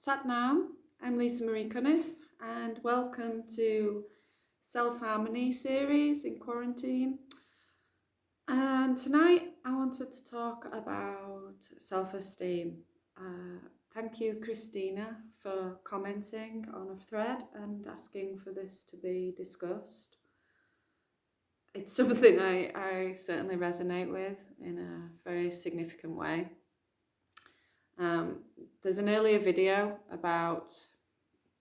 Sat Nam. I'm Lisa Marie Cunniff, and welcome to Self-Harmony series in quarantine. And tonight I wanted to talk about self-esteem. Thank you, Christina, for commenting on a thread and asking for this to be discussed. It's something I certainly resonate with in a very significant way. There's an earlier video about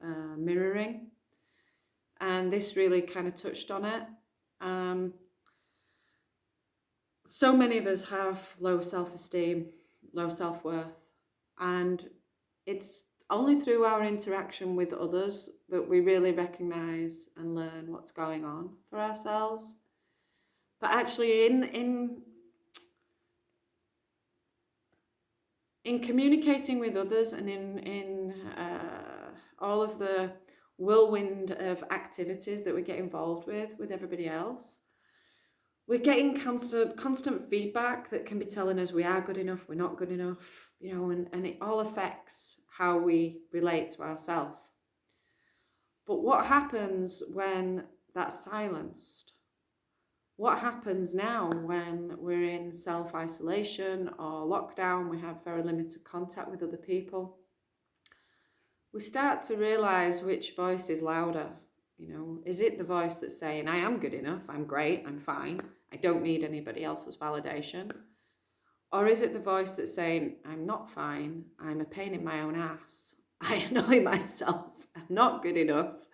mirroring, and this really kind of touched on it. So many of us have low self-esteem, low self-worth, and it's only through our interaction with others that we really recognize and learn what's going on for ourselves. But actually in communicating with others and in all of the whirlwind of activities that we get involved with everybody else, we're getting constant feedback that can be telling us we are good enough, we're not good enough, and it all affects how we relate to ourselves. But what happens when that's silenced? What happens now when we're in self-isolation or lockdown, we have very limited contact with other people? We start to realise which voice is louder. Is it the voice that's saying, I am good enough, I'm great, I'm fine, I don't need anybody else's validation? Or is it the voice that's saying, I'm not fine, I'm a pain in my own ass, I annoy myself, I'm not good enough?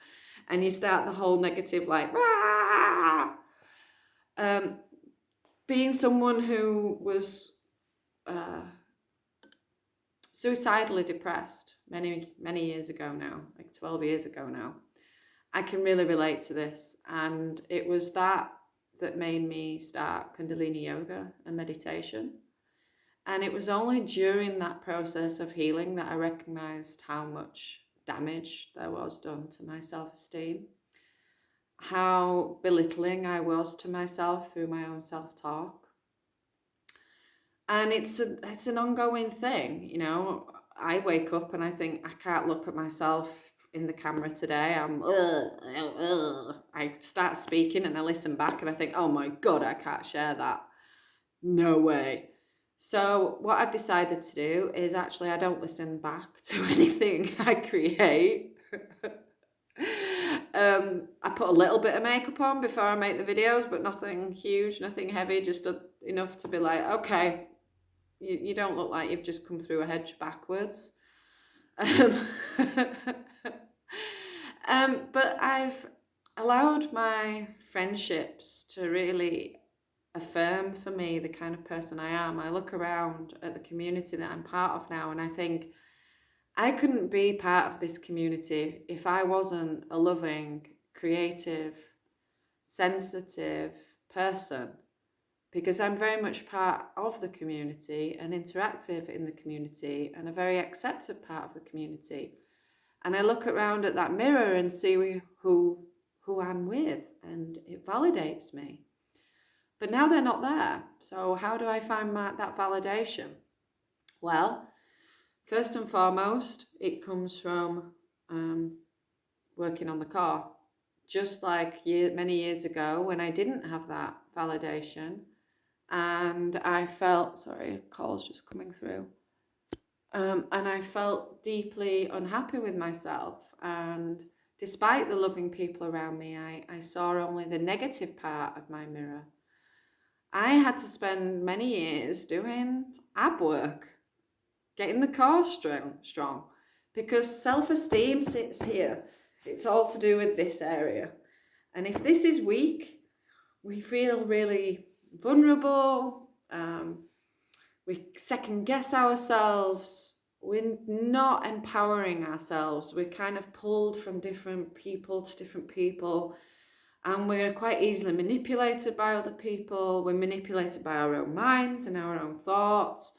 And you start the whole negative Rah! Being someone who was suicidally depressed many years ago now, like 12 years ago now, I can really relate to this. And it was that made me start Kundalini yoga and meditation. And it was only during that process of healing that I recognized how much damage there was done to my self-esteem, how belittling I was to myself through my own self-talk. And it's an ongoing thing, I wake up and I think, I can't look at myself in the camera today. I start speaking and I listen back and I think, oh my God, I can't share that. No way. So what I've decided to do is actually I don't listen back to anything I create. I put a little bit of makeup on before I make the videos, but nothing huge, nothing heavy, just enough to be like, okay, you don't look like you've just come through a hedge backwards. But I've allowed my friendships to really affirm for me the kind of person I am. I look around at the community that I'm part of now and I think, I couldn't be part of this community if I wasn't a loving, creative, sensitive person, because I'm very much part of the community and interactive in the community and a very accepted part of the community. And I look around at that mirror and see who I'm with, and it validates me. But now they're not there. So how do I find that validation? Well, first and foremost, it comes from working on the core. Just like many years ago when I didn't have that validation and I felt, sorry, a call's just coming through. And I felt deeply unhappy with myself. And despite the loving people around me, I saw only the negative part of my mirror. I had to spend many years doing ab work, getting the core strong, because self-esteem sits here. It's all to do with this area. And if this is weak, we feel really vulnerable. We second guess ourselves. We're not empowering ourselves. We're kind of pulled from different people to different people. And we're quite easily manipulated by other people. We're manipulated by our own minds and our own thoughts.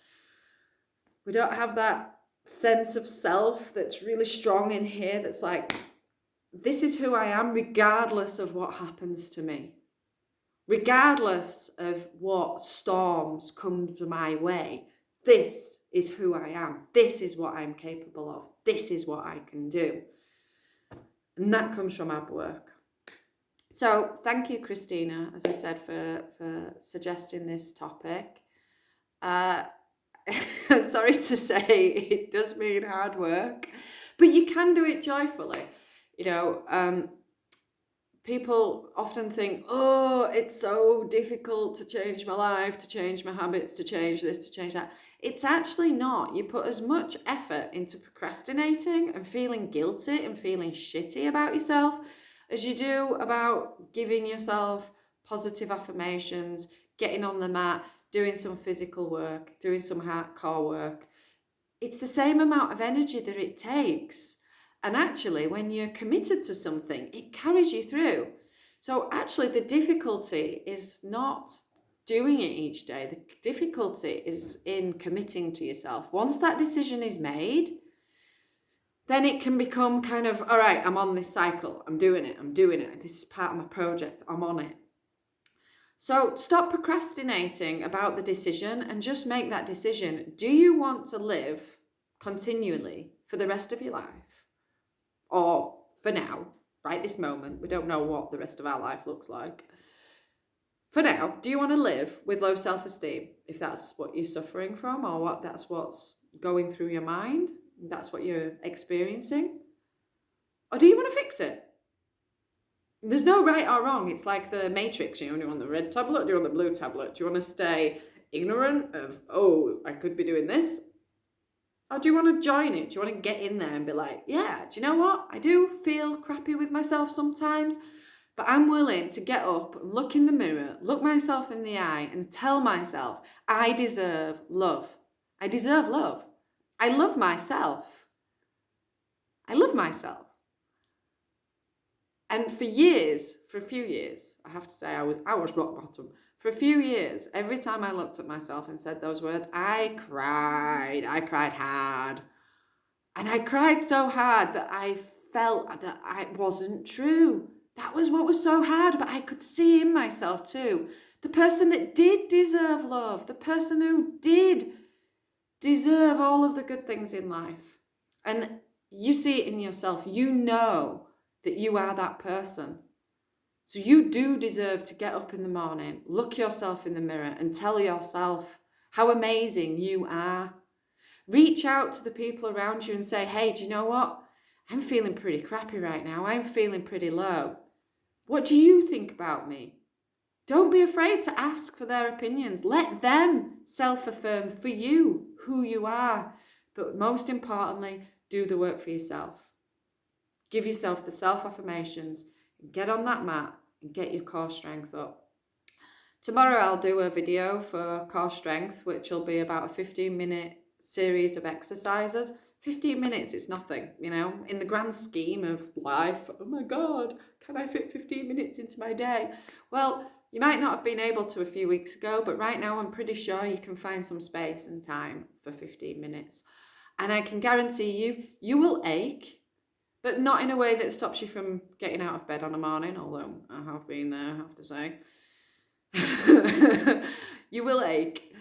We don't have that sense of self that's really strong in here that's like, this is who I am regardless of what happens to me. Regardless of what storms come my way, this is who I am. This is what I'm capable of. This is what I can do. And that comes from our work. So thank you, Christina, as I said, for suggesting this topic. Sorry to say, it does mean hard work, but you can do it joyfully. You know, people often think, oh, it's so difficult to change my life, to change my habits, to change this, to change that. It's actually not. You put as much effort into procrastinating and feeling guilty and feeling shitty about yourself as you do about giving yourself positive affirmations, getting on the mat, doing some physical work, doing some hardcore work. It's the same amount of energy that it takes. And actually, when you're committed to something, it carries you through. So actually, the difficulty is not doing it each day. The difficulty is in committing to yourself. Once that decision is made, then it can become kind of, all right, I'm on this cycle. I'm doing it. This is part of my project. I'm on it. So stop procrastinating about the decision and just make that decision. Do you want to live continually for the rest of your life? Or for now, right this moment, we don't know what the rest of our life looks like. For now, do you want to live with low self-esteem, if that's what you're suffering from, or that's what's going through your mind, that's what you're experiencing? Or do you want to fix it? There's no right or wrong. It's like the Matrix. You know, do you want the red tablet? Do you want the blue tablet? Do you want to stay ignorant of, oh, I could be doing this? Or do you want to join it? Do you want to get in there and be like, yeah, do you know what? I do feel crappy with myself sometimes, but I'm willing to get up, look in the mirror, look myself in the eye and tell myself, I deserve love. I deserve love. I love myself. I love myself. And for a few years, I have to say, I was rock bottom. For a few years, every time I looked at myself and said those words, I cried. I cried hard. And I cried so hard that I felt that it wasn't true. That was what was so hard, but I could see in myself too. The person that did deserve love, the person who did deserve all of the good things in life. And you see it in yourself. You know that you are that person. So you do deserve to get up in the morning, look yourself in the mirror and tell yourself how amazing you are. Reach out to the people around you and say, hey, do you know what? I'm feeling pretty crappy right now. I'm feeling pretty low. What do you think about me? Don't be afraid to ask for their opinions. Let them self-affirm for you who you are. But most importantly, do the work for yourself. Give yourself the self-affirmations, get on that mat and get your core strength up. Tomorrow I'll do a video for core strength, which will be about a 15-minute series of exercises. 15 minutes, it's nothing, you know, in the grand scheme of life. Oh my God, can I fit 15 minutes into my day? Well, you might not have been able to a few weeks ago, but right now I'm pretty sure you can find some space and time for 15 minutes. And I can guarantee you, you will ache, but not in a way that stops you from getting out of bed on a morning, although I have been there, I have to say. You will ache.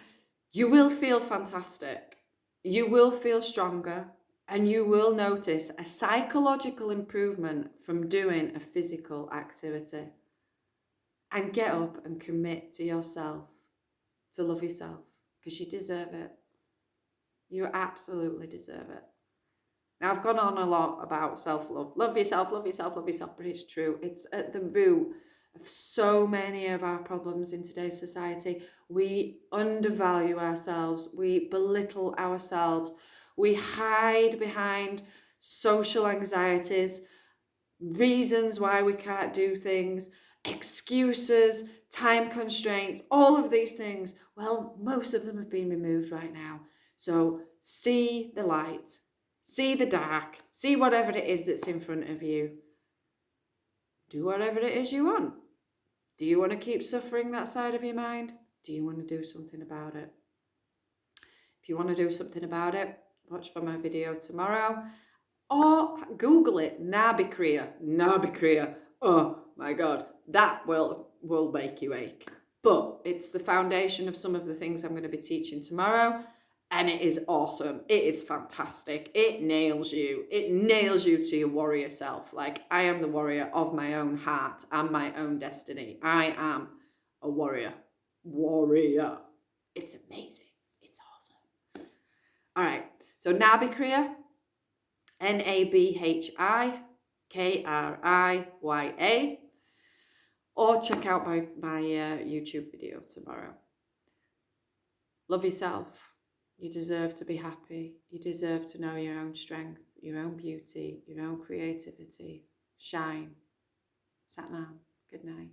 You will feel fantastic. You will feel stronger. And you will notice a psychological improvement from doing a physical activity. And get up and commit to yourself, to love yourself, because you deserve it. You absolutely deserve it. Now, I've gone on a lot about self-love. Love yourself, love yourself, love yourself, but it's true. It's at the root of so many of our problems in today's society. We undervalue ourselves. We belittle ourselves. We hide behind social anxieties, reasons why we can't do things, excuses, time constraints, all of these things. Well, most of them have been removed right now. So see the light. See the dark, see whatever it is that's in front of you. Do whatever it is you want. Do you want to keep suffering that side of your mind? Do you want to do something about it? If you want to do something about it, watch for my video tomorrow. Or Google it, Nabikriya. Oh my God, that will make you ache. But it's the foundation of some of the things I'm going to be teaching tomorrow. And it is awesome. It is fantastic. It nails you. It nails you to your warrior self. Like, I am the warrior of my own heart and my own destiny. I am a warrior. Warrior. It's amazing. It's awesome. All right. So Nabikriya, Nabhikriya, or check out my YouTube video tomorrow. Love yourself. You deserve to be happy. You deserve to know your own strength, your own beauty, your own creativity. Shine. Sat now. Good night.